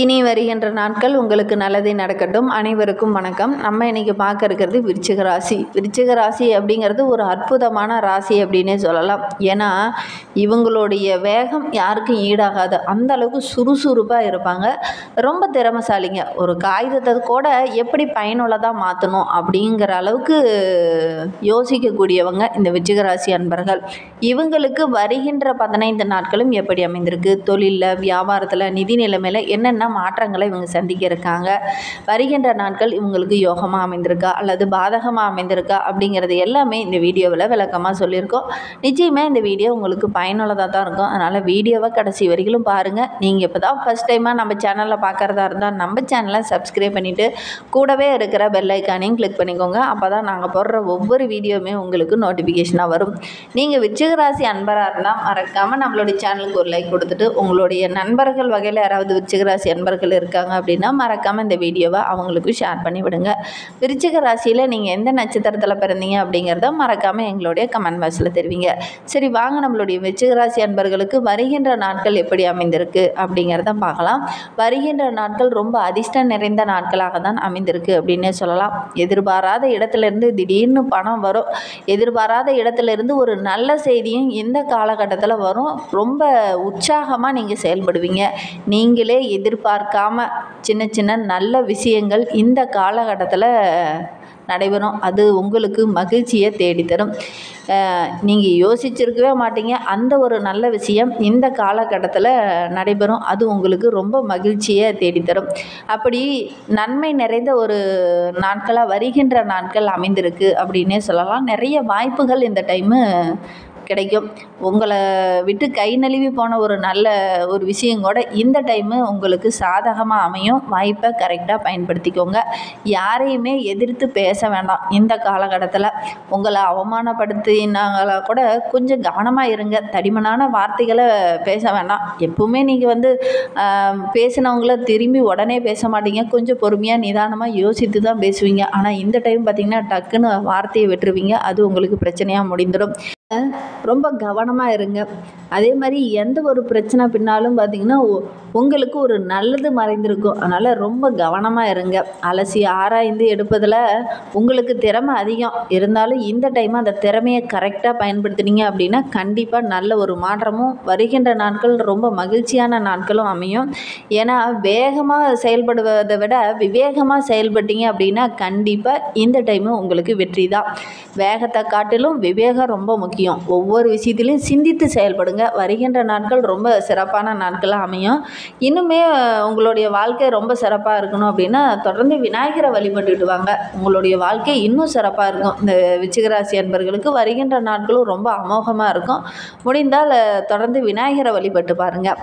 இனி வருகின்ற நாட்கள் உங்களுக்கு நல்லதே நடக்கட்டும். அனைவருக்கும் வணக்கம். நம்ம இன்னைக்கு பார்க்க இருக்கிறது விருச்சிக ராசி. விருச்சிக ராசி அப்படிங்கிறது ஒரு அற்புதமான ராசி அப்படின்னே சொல்லலாம். ஏன்னா இவங்களுடைய வேகம் யாருக்கும் ஈடாகாது. அந்த அளவுக்கு சுறுசுறுப்பாக இருப்பாங்க. ரொம்ப திறமைசாலிங்க. ஒரு காகிதத்தை கூட எப்படி பயனுள்ளதாக மாற்றணும் அப்படிங்கிற அளவுக்கு யோசிக்கக்கூடியவங்க இந்த விருச்சிக ராசி அன்பர்கள். இவங்களுக்கு வருகின்ற 15 நாட்களும் எப்படி அமைந்திருக்கு, தொழிலில், வியாபாரத்தில், நிதி நிலைமையில் என்னென்ன மாற்றங்களை இவங்க சந்திக்க இருக்காங்க, வருகின்ற நாட்கள் இவங்களுக்கு யோகமாக அமைந்திருக்கா அல்லது பாதகமாக அமைந்திருக்கா அப்படிங்கிறது எல்லாமே இந்த வீடியோவில் விளக்கமாக சொல்லியிருக்கோம். நிச்சயமாக இந்த வீடியோ உங்களுக்கு பயனுள்ளதாக தான் இருக்கும். அதனால் வீடியோவை கடைசி வரைக்கும் பாருங்கள். நீங்கள் இப்போ தான் ஃபஸ்ட் டைமாக நம்ம சேனலில் பார்க்குறதா இருந்தால் நம்ம சேனலை சப்ஸ்கிரைப் பண்ணிவிட்டு கூடவே இருக்கிற பெல் ஐக்கானையும் கிளிக் பண்ணிக்கோங்க. அப்போ தான் நாங்கள் போடுற ஒவ்வொரு வீடியோவுமே உங்களுக்கு நோட்டிஃபிகேஷனாக வரும். நீங்கள் விருச்சிக ராசி அன்பராக இருந்தால் மறக்காமல் நம்மளுடைய சேனலுக்கு ஒரு லைக் கொடுத்துட்டு, உங்களுடைய நண்பர்கள் வகையில் யாராவது விருச்சிக ராசி அன்பர்கள் இருக்காங்க அப்படின்னா மறக்காமல் இந்த வீடியோவை அவங்களுக்கு ஷேர் பண்ணி விடுங்க. விருச்சிக ராசியில் நீங்கள் எந்த நட்சத்திரத்தில் பிறந்தீங்க அப்படிங்கிறத மறக்காமல் எங்களுடைய கமெண்ட் பாக்ஸில் தெரிவிங்க. சரி, வாங்க நம்மளுடைய விருச்சிக ராசி அன்பர்களுக்கு வருகின்ற நாட்கள் எப்படி அமைந்திருக்கு அப்படிங்கிறத பார்க்கலாம். வருகின்ற நாட்கள் ரொம்ப அதிர்ஷ்டம் நிறைந்த நாட்களாக தான் அமைந்திருக்கு அப்படின்னே சொல்லலாம். எதிர்பாராத இடத்துலேருந்து திடீர்னு பணம் வரும். எதிர்பாராத இடத்துலேருந்து ஒரு நல்ல செய்தியும் இந்த காலகட்டத்தில் வரும். ரொம்ப உற்சாகமாக நீங்கள் செயல்படுவீங்க. நீங்களே எதிர்பார்க்காம சின்ன சின்ன நல்ல விஷயங்கள் இந்த காலகட்டத்தில் நடைபெறும். அது உங்களுக்கு மகிழ்ச்சியை தேடித்தரும். நீங்கள் யோசிச்சிருக்கவே மாட்டீங்க, அந்த ஒரு நல்ல விஷயம் இந்த காலகட்டத்தில் நடைபெறும். அது உங்களுக்கு ரொம்ப மகிழ்ச்சியை தேடித்தரும். அப்படி நன்மை நிறைந்த ஒரு நாட்களாக வருகின்ற நாட்கள் அமைந்திருக்கு அப்படின்னே சொல்லலாம். நிறைய வாய்ப்புகள் இந்த டைமு கிடைக்கும். உங்களை விட்டு கை நழுவி போன ஒரு நல்ல ஒரு விஷயம் கூட இந்த டைமு உங்களுக்கு சாதகமாக அமையும். வாய்ப்பை கரெக்டாக பயன்படுத்திக்கோங்க. யாரையுமே எதிர்த்து பேச வேண்டாம். இந்த காலகட்டத்தில் உங்களை அவமானப்படுத்தினாங்களா கூட கொஞ்சம் கவனமாக இருங்க. தடிமனான வார்த்தைகளை பேச வேண்டாம். எப்பவுமே நீங்கள் பேசினவங்கள திரும்பி உடனே பேச மாட்டீங்க. கொஞ்சம் பொறுமையாக நிதானமாக யோசித்து தான் பேசுவீங்க. ஆனால் இந்த டைம் பார்த்திங்கன்னா டக்குன்னு வார்த்தையை விட்டுருவீங்க. அது உங்களுக்கு பிரச்சனையாக முடிந்துடும். ரொம்ப கவனமாக இருங்க. அதே மாதிரி எந்த ஒரு பிரச்சனை பின்னாலும் பார்த்திங்கன்னா உங்களுக்கு ஒரு நல்லது மறைந்திருக்கும். அதனால் ரொம்ப கவனமாக இருங்க. அலசி ஆராய்ந்து எடுப்பதில் உங்களுக்கு திறமை அதிகம் இருந்தாலும் இந்த டைம் அந்த திறமையை கரெக்டாக பயன்படுத்தினீங்க அப்படின்னா கண்டிப்பாக நல்ல ஒரு மாற்றமும் வருகின்ற நாட்கள் ரொம்ப மகிழ்ச்சியான நாட்களும் அமையும். ஏன்னா வேகமாக செயல்படுவதை விட விவேகமாக செயல்பட்டீங்க அப்படின்னா கண்டிப்பாக இந்த டைமு உங்களுக்கு வெற்றி தான். வேகத்தை காட்டிலும் விவேகம் ரொம்ப முக்கியம். ஒவ்வொரு விஷயத்திலையும் சிந்தித்து செயல்படுங்க. வருகின்ற நாட்கள் ரொம்ப சிறப்பான நாட்களாக அமையும். இன்னுமே உங்களுடைய வாழ்க்கை ரொம்ப சிறப்பாக இருக்கணும் அப்படின்னா தொடர்ந்து விநாயகரை வழிபட்டுட்டு வாங்க. உங்களுடைய வாழ்க்கை இன்னும் சிறப்பாக இருக்கும். இந்த விருச்சிக ராசி அன்பர்களுக்கு வருகின்ற நாட்களும் ரொம்ப அமோகமாக இருக்கும். முடிந்தால் தொடர்ந்து விநாயகரை வழிபட்டு பாருங்கள்.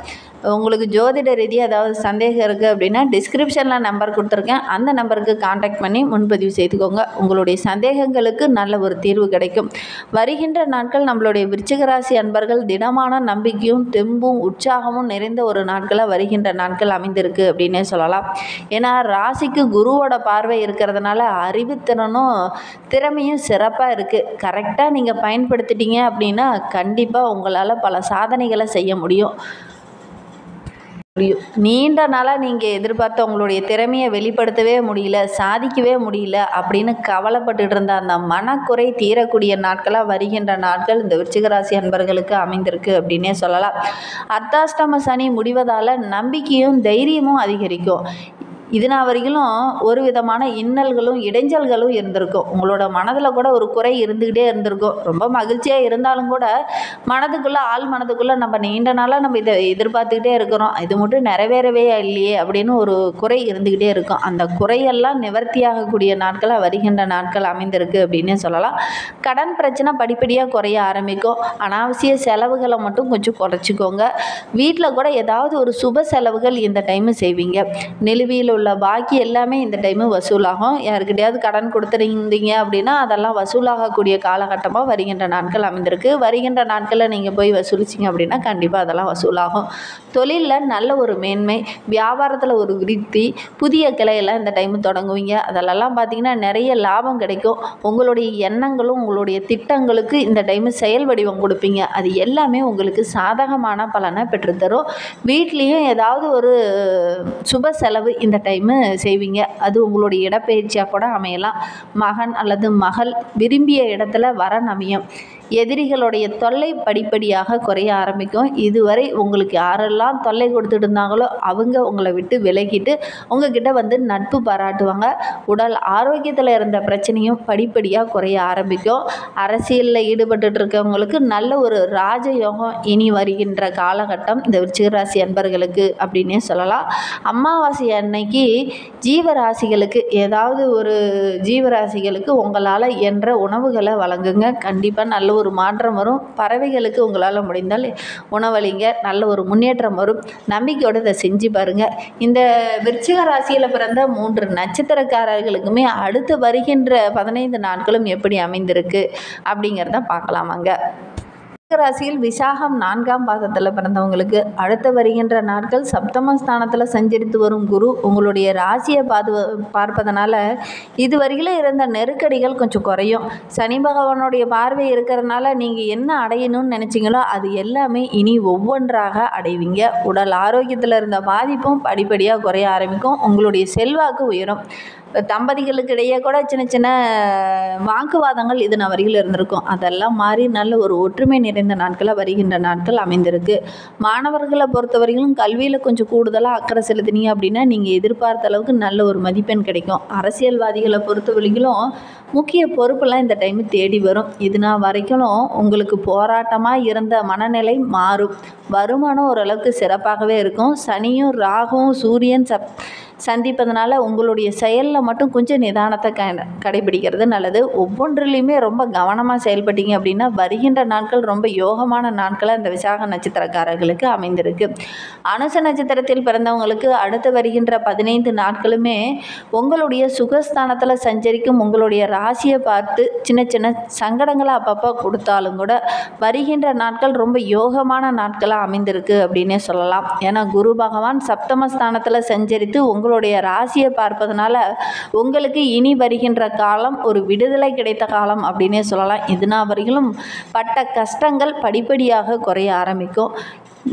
உங்களுக்கு ஜோதிட ரீதியாக ஏதாவது சந்தேகம் இருக்குது அப்படின்னா டிஸ்கிரிப்ஷனில் நம்பர் கொடுத்துருக்கேன். அந்த நம்பருக்கு கான்டாக்ட் பண்ணி முன்பதிவு செய்துக்கோங்க. உங்களுடைய சந்தேகங்களுக்கு நல்ல ஒரு தீர்வு கிடைக்கும். வருகின்ற நாட்கள் நம்மளுடைய விருச்சிக ராசி அன்பர்கள் திடமான நம்பிக்கையும் தெம்பும் உற்சாகமும் நிறைந்த ஒரு நாட்களாக வருகின்ற நாட்கள் அமைந்திருக்கு அப்படின்னே சொல்லலாம். ஏன்னா ராசிக்கு குருவோட பார்வை இருக்கிறதுனால அறிவுத்திறனும் திறமையும் சிறப்பாக இருக்குது. கரெக்டாக நீங்கள் பயன்படுத்திட்டீங்க அப்படின்னா கண்டிப்பாக உங்களால் பல சாதனைகளை செய்ய முடியும். நீண்ட நாளாக நீங்கள் எதிர்பார்த்த உங்களுடைய திறமையை வெளிப்படுத்தவே முடியல, சாதிக்கவே முடியல அப்படின்னு கவலைப்பட்டுட்டு இருந்த அந்த மனக்குறை தீரக்கூடிய நாட்களாக வருகின்ற நாட்கள் இந்த விருச்சிக ராசி அன்பர்களுக்கு அமைந்திருக்கு அப்படின்னே சொல்லலாம். அர்த்தாஷ்டம சனி முடிவதால் நம்பிக்கையும் தைரியமும் அதிகரிக்கும். இதனால் வரைக்கும் ஒரு விதமான இன்னல்களும் இடைஞ்சல்களும் இருந்திருக்கும். உங்களோட மனதில் கூட ஒரு குறை இருந்துக்கிட்டே இருந்திருக்கும். ரொம்ப மகிழ்ச்சியாக இருந்தாலும் கூட மனதுக்குள்ளே ஆள் மனதுக்குள்ளே நம்ம நீண்ட நாளாக நம்ம இதை எதிர்பார்த்துக்கிட்டே இருக்கிறோம், இது மட்டும் நிறைவேறவே இல்லையே அப்படின்னு ஒரு குறை இருந்துக்கிட்டே இருக்கும். அந்த குறையெல்லாம் நிவர்த்தியாகக்கூடிய நாட்களாக வருகின்ற நாட்கள் அமைந்திருக்கு அப்படின்னு சொல்லலாம். கடன் பிரச்சனை படிப்படியாக குறைய ஆரம்பிக்கும். அனாவசிய செலவுகளை மட்டும் கொஞ்சம் குறைச்சிக்கோங்க. வீட்டில் கூட ஏதாவது ஒரு சுப செலவுகள் இந்த டைமு செய்வீங்க. நிலுவையில் உள்ள உள்ள பாக்கி எல்லாமே இந்த டைமு வசூலாகும். யாருக்கிட்டையாவது கடன் கொடுத்துருந்தீங்க அப்படின்னா அதெல்லாம் வசூலாகக்கூடிய காலகட்டமாக வருகின்ற நாட்கள் அமைந்திருக்கு. வருகின்ற நாட்களில் நீங்கள் போய் வசூலிச்சிங்க அப்படின்னா கண்டிப்பாக அதெல்லாம் வசூலாகும். தொழிலில் நல்ல ஒரு மேன்மை, வியாபாரத்தில் ஒரு விருத்தி, புதிய கிளையெல்லாம் இந்த டைமு தொடங்குவீங்க. அதிலெல்லாம் பார்த்திங்கன்னா நிறைய லாபம் கிடைக்கும். உங்களுடைய எண்ணங்களும் உங்களுடைய திட்டங்களுக்கு இந்த டைமு செயல் வடிவம் கொடுப்பீங்க. அது எல்லாமே உங்களுக்கு சாதகமான பலனை பெற்றுத்தரும். வீட்லேயும் ஏதாவது ஒரு சுப செலவு இந்த டைமு செய்வீங்க. அது உங்களுடைய இடப்பெயர்ச்சியாக கூட அமையலாம். மகன் அல்லது மகள் விரும்பிய இடத்துல வரன் அமையும். எதிரிகளுடைய தொல்லை படிப்படியாக குறைய ஆரம்பிக்கும். இதுவரை உங்களுக்கு யாரெல்லாம் தொல்லை கொடுத்துட்டு இருந்தாங்களோ அவங்க உங்களை விட்டு விலகிட்டு உங்ககிட்ட வந்து நட்பு பாராட்டுவாங்க. உடல் ஆரோக்கியத்தில் இருந்த பிரச்சனையும் படிப்படியாக குறைய ஆரம்பிக்கும். அரசியலில் ஈடுபட்டு இருக்கவங்களுக்கு நல்ல ஒரு ராஜயோகம் இனி வருகின்ற காலகட்டம் இந்த விருச்சிகராசி அன்பர்களுக்கு அப்படின்னே சொல்லலாம். அமாவாசை அன்னைக்கு ஜீவராசிகளுக்கு ஏதாவது ஒரு ஜீவராசிகளுக்கு உங்களால் என்ற உணவுகளை வழங்குங்க. கண்டிப்பாக நல்ல ஒரு மாற்றம் வரும். பறவைகளுக்கு உங்களால் முடிந்தால் உணவளிங்க. நல்ல ஒரு முன்னேற்றம் வரும். நம்பிக்கையோடு இதை செஞ்சு பாருங்கள். இந்த விருச்சிக ராசியில் பிறந்த 3 நட்சத்திரக்காரர்களுக்குமே அடுத்து வருகின்ற 15 நாட்களும் எப்படி அமைந்திருக்கு அப்படிங்கிறத பார்க்கலாமாங்க. ராசியில் விசாகம் 4ஆம் பாதத்தில் பிறந்தவங்களுக்கு அடுத்து வருகின்ற நாட்கள் சப்தமஸ்தானத்தில் சஞ்சரித்து வரும் குரு உங்களுடைய ராசியை பார்ப்பதனால இதுவரையில இருந்த நெருக்கடிகள் கொஞ்சம் குறையும். சனி பகவானுடைய பார்வை இருக்கிறதுனால நீங்கள் என்ன அடையணும்னு நினச்சிங்களோ அது எல்லாமே இனி ஒவ்வொன்றாக அடைவீங்க. உடல் ஆரோக்கியத்தில் இருந்த பாதிப்பும் படிப்படியாக குறைய ஆரம்பிக்கும். உங்களுடைய செல்வாக்கு உயரும். தம்பதிகளுக்கு இடையே கூட சின்ன சின்ன வாக்குவாதங்கள் இது வரையில் இருந்திருக்கும். அதெல்லாம் மாறி நல்ல ஒரு ஒற்றுமை நிறைந்த நாட்களாக வருகின்ற நாட்கள் அமைந்திருக்கு. மாணவர்களை பொறுத்தவரையிலும் கல்வியில் கொஞ்சம் கூடுதலாக அக்கறை செலுத்தினீங்க அப்படின்னா நீங்கள் எதிர்பார்த்த அளவுக்கு நல்ல ஒரு மதிப்பெண் கிடைக்கும். அரசியல்வாதிகளை பொறுத்தவரையிலும் முக்கிய பொறுப்பெல்லாம் இந்த டைமு தேடி வரும். இதுனா வரைக்கும் உங்களுக்கு போராட்டமாக இருந்த மனநிலை மாறும். வருமானம் ஓரளவுக்கு சிறப்பாகவே இருக்கும். சனியும் ராகுவும் சூரியன் சந்திப்பதனால உங்களுடைய செயலில் மட்டும் கொஞ்சம் நிதானத்தை கடைபிடிக்கிறது நல்லது. ஒவ்வொன்றிலையுமே ரொம்ப கவனமாக செயல்பட்டீங்க அப்படின்னா வருகின்ற நாட்கள் ரொம்ப யோகமான நாட்களாக இந்த விசாக நட்சத்திரக்காரர்களுக்கு அமைந்திருக்கு. அனுச நட்சத்திரத்தில் பிறந்தவங்களுக்கு அடுத்து வருகின்ற 15 நாட்களுமே உங்களுடைய சுகஸ்தானத்தில் சஞ்சரிக்கும் உங்களுடைய ராசியை பார்த்து சின்ன சின்ன சங்கடங்களை அப்பப்போ கொடுத்தாலும் கூட வருகின்ற நாட்கள் ரொம்ப யோகமான நாட்களாக அமைந்திருக்கு அப்படின்னே சொல்லலாம். ஏன்னா குரு பகவான் சப்தமஸ்தானத்தில் சஞ்சரித்து உங்களுடைய ராசியை பார்ப்பதனால உங்களுக்கு இனி வருகின்ற காலம் ஒரு விடுதலை கிடைத்த காலம் அப்படின்னே சொல்லலாம். இதுனா வரையிலும் பட்ட கஷ்டங்கள் படிப்படியாக குறைய ஆரம்பிக்கும்.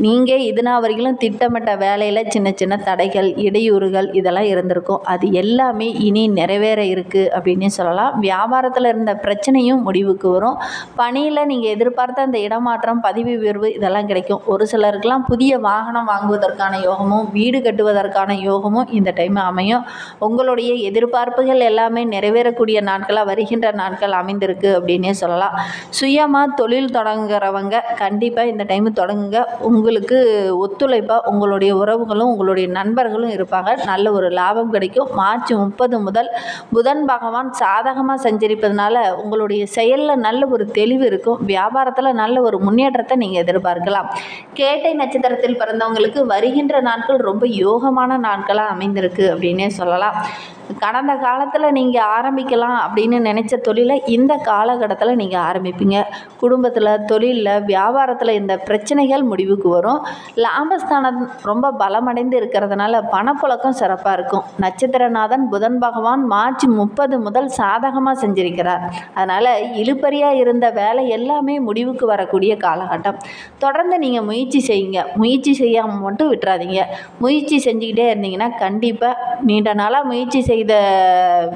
நீங்கள் இதுனா வரைக்கும் திட்டமிட்ட வேலையில் சின்ன சின்ன தடைகள் இடையூறுகள் இதெல்லாம் இருந்திருக்கும். அது எல்லாமே இனி நிறைவேற இருக்குது அப்படின்னே சொல்லலாம். வியாபாரத்தில் இருந்த பிரச்சனையும் முடிவுக்கு வரும். பணியில் நீங்கள் எதிர்பார்த்த அந்த இடமாற்றம் பதவி உயர்வு இதெல்லாம் கிடைக்கும். ஒரு சிலருக்கெல்லாம் புதிய வாகனம் வாங்குவதற்கான யோகமும் வீடு கட்டுவதற்கான யோகமும் இந்த டைம் அமையும். உங்களுடைய எதிர்பார்ப்புகள் எல்லாமே நிறைவேறக்கூடிய நாட்களாக வருகின்ற நாட்கள் அமைந்திருக்கு அப்படின்னே சொல்லலாம். சுயமாக தொழில் தொடங்குறவங்க கண்டிப்பாக இந்த டைமு தொடங்குங்க. உங்களுக்கு ஒத்துழைப்பாக உங்களுடைய உறவுகளும் உங்களுடைய நண்பர்களும் இருப்பாங்க. நல்ல ஒரு லாபம் கிடைக்கும். மார்ச் 30 முதல் புதன் பகவான் சாதகமாக சஞ்சரிப்பதனால உங்களுடைய செயலில் நல்ல ஒரு தெளிவு இருக்கும். வியாபாரத்தில் நல்ல ஒரு முன்னேற்றத்தை நீங்கள் எதிர்பார்க்கலாம். கேட்டை நட்சத்திரத்தில் பிறந்தவங்களுக்கு வருகின்ற நாட்கள் ரொம்ப யோகமான நாட்களாக அமைந்திருக்கு அப்படின்னே சொல்லலாம். கடந்த காலத்தில் நீங்கள் ஆரம்பிக்கலாம் அப்படின்னு நினச்ச தொழிலை இந்த காலகட்டத்தில் நீங்கள் ஆரம்பிப்பீங்க. குடும்பத்தில் தொழிலில் வியாபாரத்தில் இந்த பிரச்சனைகள் முடிவுக்கு வரும். லாபஸ்தானம் ரொம்ப பலமடைந்து இருக்கிறதுனால பணப்புழக்கம் சிறப்பாக இருக்கும். நட்சத்திரநாதன் புதன் பகவான் மார்ச் 30 முதல் சாதகமாக செஞ்சிருக்கிறார். அதனால் இழுபறியாக இருந்த வேலை எல்லாமே முடிவுக்கு வரக்கூடிய காலகட்டம். தொடர்ந்து நீங்கள் முயற்சி செய்யுங்க. முயற்சி செய்யாமல் மட்டும் விட்டுறாதீங்க. முயற்சி செஞ்சுக்கிட்டே இருந்தீங்கன்னா கண்டிப்பாக நீண்ட நாளாக முயற்சி செய்த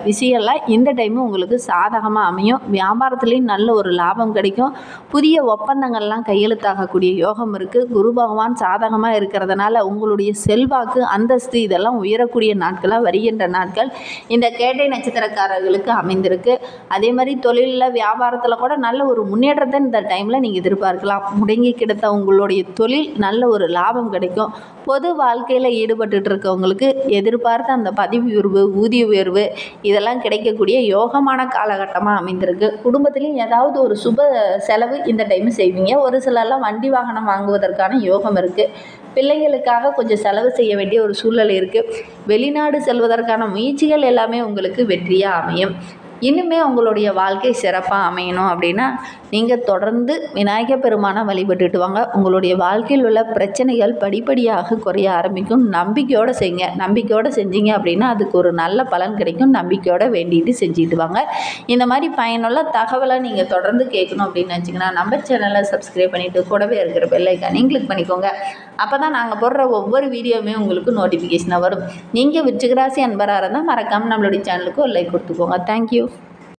விஷயம்லாம் இந்த டைமு உங்களுக்கு சாதகமாக அமையும். வியாபாரத்துலேயும் நல்ல ஒரு லாபம் கிடைக்கும். புதிய ஒப்பந்தங்கள்லாம் கையெழுத்தாகக்கூடிய யோகம் இருக்குது. குரு பகவான் சாதகமாக இருக்கிறதுனால உங்களுடைய செல்வாக்கு அந்தஸ்து இதெல்லாம் உயரக்கூடிய நாட்களாக வருகின்ற நாட்கள் இந்த கேட்டை நட்சத்திரக்காரர்களுக்கு அமைந்திருக்கு. அதே மாதிரி தொழிலில் வியாபாரத்தில் கூட நல்ல ஒரு முன்னேற்றத்தை இந்த டைமில் நீங்கள் எதிர்பார்க்கலாம். முடங்கி கிடந்த உங்களுடைய தொழில் நல்ல ஒரு லாபம் கிடைக்கும். பொது வாழ்க்கையில் ஈடுபட்டு இருக்கவங்களுக்கு எதிர்பார்த்த அந்த பதவி உயர்வு ஊதிய உயர்வு இதெல்லாம் கிடைக்கக்கூடிய யோகமான காலகட்டமாக அமைந்திருக்கு. குடும்பத்திலையும் ஏதாவது ஒரு சுப செலவு இந்த டைம் செய்வீங்க. ஒரு சிலர்லாம் வண்டி வாகனம் வாங்குவதற்கான யோகம் இருக்குது. பிள்ளைகளுக்காக கொஞ்சம் செலவு செய்ய வேண்டிய ஒரு சூழ்நிலை இருக்குது. வெளிநாடு செல்வதற்கான முயற்சிகள் எல்லாமே உங்களுக்கு வெற்றியாக அமையும். இன்னுமே உங்களுடைய வாழ்க்கை சிறப்பாக அமையணும் அப்படின்னா நீங்கள் தொடர்ந்து விநாயகர் பெருமானை வழிபட்டுட்டு வாங்க. உங்களுடைய வாழ்க்கையில் உள்ள பிரச்சனைகள் படிப்படியாக குறைய ஆரம்பிக்கும். நம்பிக்கையோடு செய்யுங்க. நம்பிக்கையோடு செஞ்சீங்க அப்படின்னா அதுக்கு ஒரு நல்ல பலன் கிடைக்கும். நம்பிக்கையோடு வேண்டிட்டு செஞ்சுட்டு வாங்க. இந்த மாதிரி பயனுள்ள தகவலை நீங்கள் தொடர்ந்து கேட்கணும் அப்படின்னு நினச்சிங்கன்னா நம்ம சேனலை சப்ஸ்கிரைப் பண்ணிவிட்டு கூடவே இருக்கிற பெல் ஐக்கானையும் கிளிக் பண்ணிக்கோங்க. அப்போ தான் நாங்கள் போடுற ஒவ்வொரு வீடியோவுமே உங்களுக்கு நோட்டிஃபிகேஷனாக வரும். நீங்கள் விருச்சிக ராசி அன்பராக இருந்தால் மறக்காமல் நம்மளுடைய சேனலுக்கு ஒரு லைக் கொடுத்துக்கோங்க. தேங்க்யூ.